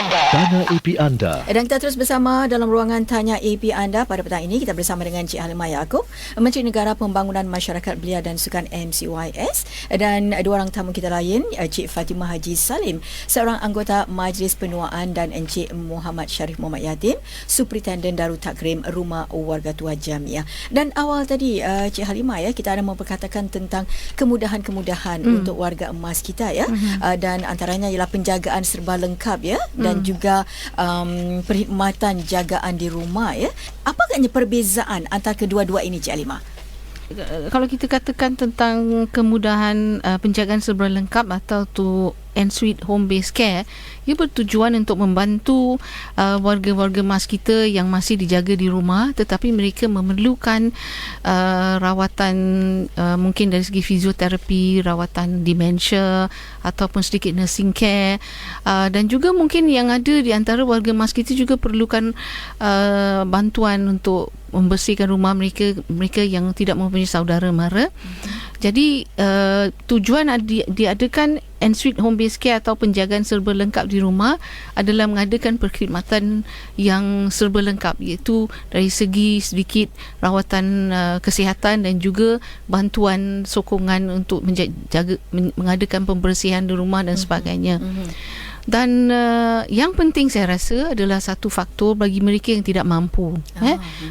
Tanya AP anda. Dan kita terus bersama dalam ruangan Tanya AP anda. Pada petang ini kita bersama dengan Cik Halimah Yaakub, Menteri Negara Pembangunan Masyarakat Belia dan Sukan MCYS, dan dua orang tamu kita lain, Cik Fatimah Haji Salim, seorang anggota Majlis Penuaan, dan Encik Muhammad Sharif Muhammad Yadin, Superintendent Darul Takrim Rumah Warga Tua Jamiah. Dan awal tadi Cik Halimah, ya, kita ada memperkatakan tentang kemudahan-kemudahan untuk warga emas kita, ya. Dan antaranya ialah penjagaan serba lengkap, ya, dan juga perkhidmatan jagaan di rumah, ya. Apa agaknya perbezaan antara kedua-dua ini, Cik Halimah? Kalau kita katakan tentang kemudahan penjagaan serba lengkap atau tu ensuite home based care, ia bertujuan untuk membantu warga-warga emas kita yang masih dijaga di rumah tetapi mereka memerlukan rawatan, mungkin dari segi fizioterapi, rawatan demensia ataupun sedikit nursing care, dan juga mungkin yang ada di antara warga emas kita juga perlukan bantuan untuk membersihkan rumah mereka yang tidak mempunyai saudara mara. Jadi tujuan diadakan ensuite home based care atau penjagaan serba lengkap di rumah adalah mengadakan perkhidmatan yang serba lengkap, iaitu dari segi sedikit rawatan kesihatan dan juga bantuan sokongan untuk mengadakan pembersihan di rumah dan sebagainya. Dan yang penting saya rasa adalah satu faktor bagi mereka yang tidak mampu.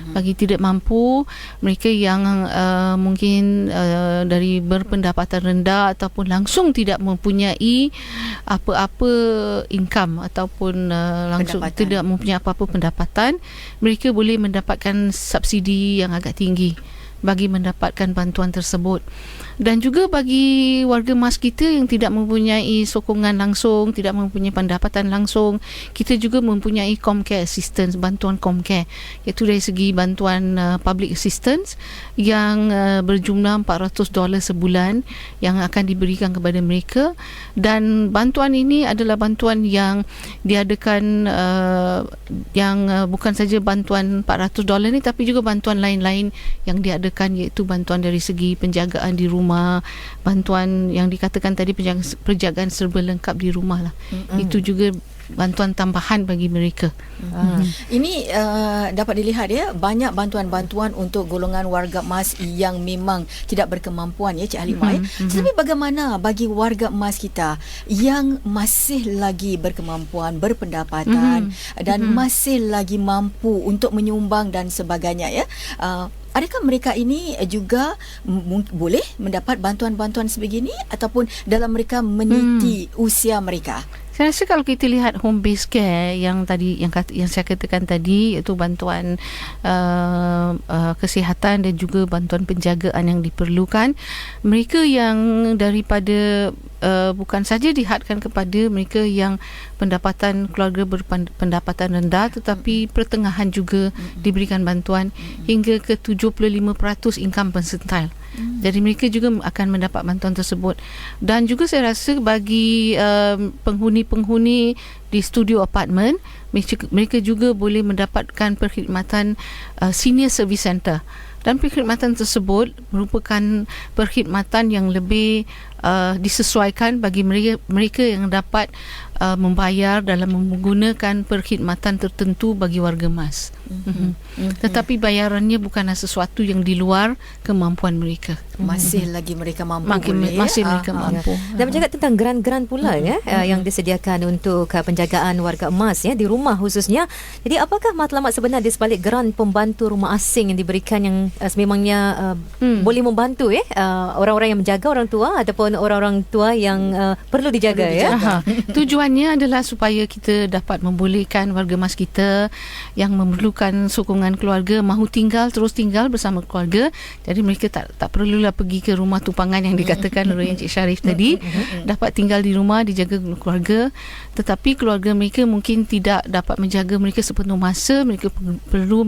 Bagi tidak mampu, mereka yang mungkin dari berpendapatan rendah ataupun langsung tidak mempunyai apa-apa income ataupun langsung tidak mempunyai apa-apa pendapatan, mereka boleh mendapatkan subsidi yang agak tinggi bagi mendapatkan bantuan tersebut. Dan juga bagi warga emas kita yang tidak mempunyai sokongan langsung, tidak mempunyai pendapatan langsung, kita juga mempunyai Comcare Assistance, bantuan Comcare, iaitu dari segi bantuan public assistance yang berjumlah $400 sebulan yang akan diberikan kepada mereka. Dan bantuan ini adalah bantuan yang diadakan yang bukan saja bantuan $400 ni, tapi juga bantuan lain-lain yang diadakan, iaitu bantuan dari segi penjagaan di rumah, bantuan yang dikatakan tadi penjagaan serba lengkap di rumah lah. Itu juga bantuan tambahan bagi mereka. Ini dapat dilihat, ya, banyak bantuan-bantuan untuk golongan warga emas yang memang tidak berkemampuan, ya, Cik Halimah. Tetapi bagaimana bagi warga emas kita yang masih lagi berkemampuan, berpendapatan dan masih lagi mampu untuk menyumbang dan sebagainya, ya? Adakah mereka ini juga boleh mendapat bantuan-bantuan sebegini ataupun dalam mereka meniti usia mereka? Saya rasa kalau kita lihat home based care yang tadi yang saya katakan tadi, iaitu bantuan kesihatan dan juga bantuan penjagaan yang diperlukan, mereka yang daripada bukan saja dihadkan kepada mereka yang pendapatan keluarga berpendapatan rendah, tetapi pertengahan juga diberikan bantuan hingga ke 75% income percentile. Jadi mereka juga akan mendapat bantuan tersebut. Dan juga saya rasa bagi penghuni-penghuni di studio apartmen, mereka juga boleh mendapatkan perkhidmatan senior service center. Dan perkhidmatan tersebut merupakan perkhidmatan yang lebih disesuaikan bagi mereka yang dapat membayar dalam menggunakan perkhidmatan tertentu bagi warga emas. Tetapi bayarannya bukanlah sesuatu yang di luar kemampuan mereka. Masih lagi mereka mampu. Masih mereka mampu. Dan bercakap tentang geran-geran pula, yang disediakan untuk penjagaan warga emas, ya, di rumah khususnya. Jadi apakah matlamat sebenar di sebalik geran pembantu rumah asing yang diberikan, yang sememangnya boleh membantu orang-orang yang menjaga orang tua ataupun orang-orang tua yang perlu dijaga, ya? Tujuannya adalah supaya kita dapat membolehkan warga emas kita yang memerlukan sokongan keluarga mahu terus tinggal bersama keluarga. Jadi mereka tak perlulah pergi ke rumah tumpangan yang dikatakan oleh Encik Sharif tadi. Dapat tinggal di rumah, dijaga keluarga. Tetapi keluarga mereka mungkin tidak dapat menjaga mereka sepenuh masa. Mereka perlu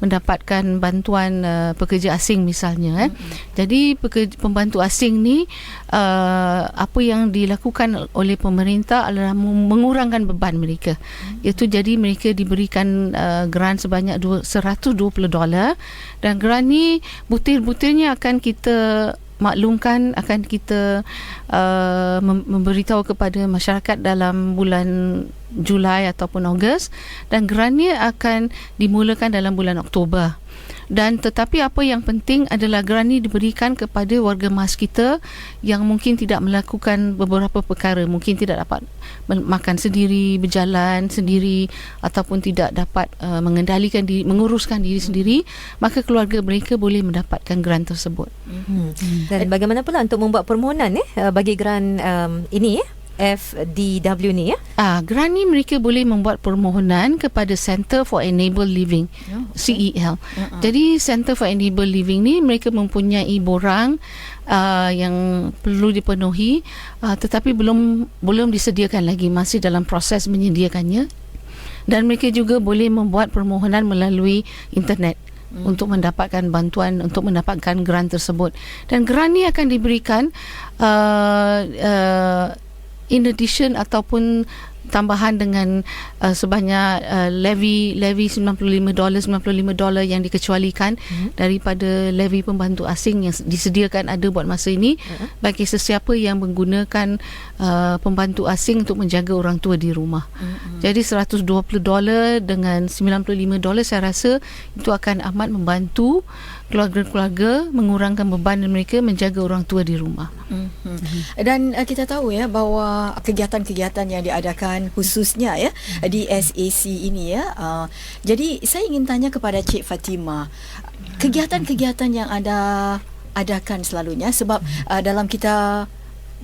mendapatkan bantuan pekerja asing misalnya. Jadi pembantu asing ni, apa yang dilakukan oleh pemerintah adalah mengurangkan beban mereka. Iaitu jadi mereka diberikan grant sebanyak $120, dan grant ni butir-butirnya akan kita maklumkan, akan kita memberitahu kepada masyarakat dalam bulan Julai ataupun Ogos, dan grantnya akan dimulakan dalam bulan Oktober. Dan tetapi apa yang penting adalah grant ini diberikan kepada warga emas kita yang mungkin tidak melakukan beberapa perkara, mungkin tidak dapat makan sendiri, berjalan sendiri, ataupun tidak dapat mengendalikan diri, menguruskan diri sendiri, maka keluarga mereka boleh mendapatkan grant tersebut. Dan bagaimana pula untuk membuat permohonan bagi grant ini FDW ni Grant ni mereka boleh membuat permohonan kepada Center for Enable Living, CEL. Jadi Center for Enable Living ni mereka mempunyai borang yang perlu dipenuhi, tetapi belum disediakan lagi, masih dalam proses menyediakannya. Dan mereka juga boleh membuat permohonan melalui internet untuk mendapatkan bantuan, untuk mendapatkan grant tersebut. Dan grant ni akan diberikan in addition ataupun tambahan dengan sebanyak levy $95 yang dikecualikan daripada levy pembantu asing yang disediakan ada buat masa ini bagi sesiapa yang menggunakan pembantu asing untuk menjaga orang tua di rumah. Jadi $120 dengan $95 saya rasa itu akan amat membantu keluarga-keluarga mengurangkan beban mereka menjaga orang tua di rumah. Dan kita tahu ya bahawa kegiatan-kegiatan yang diadakan khususnya ya di SAC ini ya. Jadi saya ingin tanya kepada Cik Fatimah, kegiatan-kegiatan yang anda adakan selalunya sebab dalam kita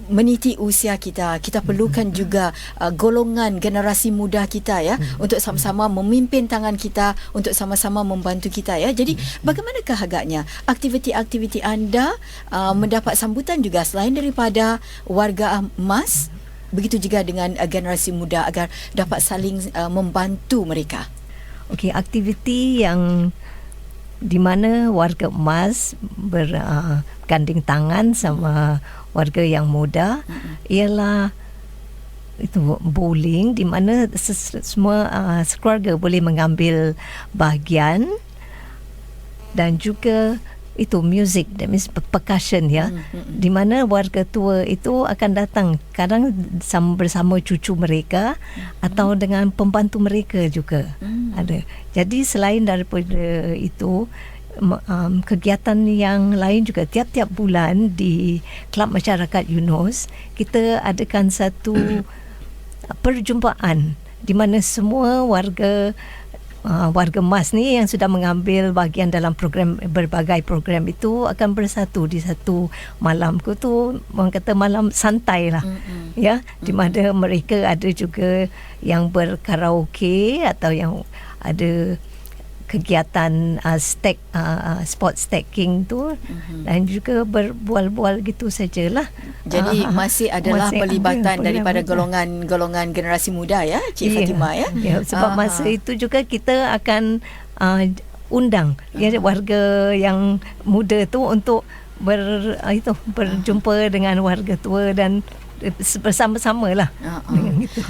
meniti usia kita perlukan juga golongan generasi muda kita ya untuk sama-sama memimpin tangan kita, untuk sama-sama membantu kita ya. Jadi bagaimanakah agaknya aktiviti-aktiviti anda mendapat sambutan juga selain daripada warga emas, begitu juga dengan generasi muda agar dapat saling membantu mereka? Okey, aktiviti yang di mana warga emas berganding tangan sama warga yang muda ialah itu bowling, di mana semua sekeluarga boleh mengambil bahagian, dan juga itu music, that means percussion ya, di mana warga tua itu akan datang kadang bersama cucu mereka atau dengan pembantu mereka juga ada. Jadi selain daripada itu, kegiatan yang lain juga tiap-tiap bulan di Kelab Masyarakat Eunos kita adakan satu perjumpaan di mana semua warga emas ni yang sudah mengambil bahagian dalam berbagai program itu akan bersatu di satu malam. Tu orang kata malam santai lah, ya, di mana mereka ada juga yang berkaraoke atau yang ada kegiatan sport stacking tu, dan juga berbual-bual gitu sajalah. Jadi masih adalah pelibatan daripada golongan generasi muda ya, Cik Fatimah ya. Sebab masa itu juga kita akan undang warga yang muda tu untuk berjumpa dengan warga tua dan bersama-samalah dengan itu.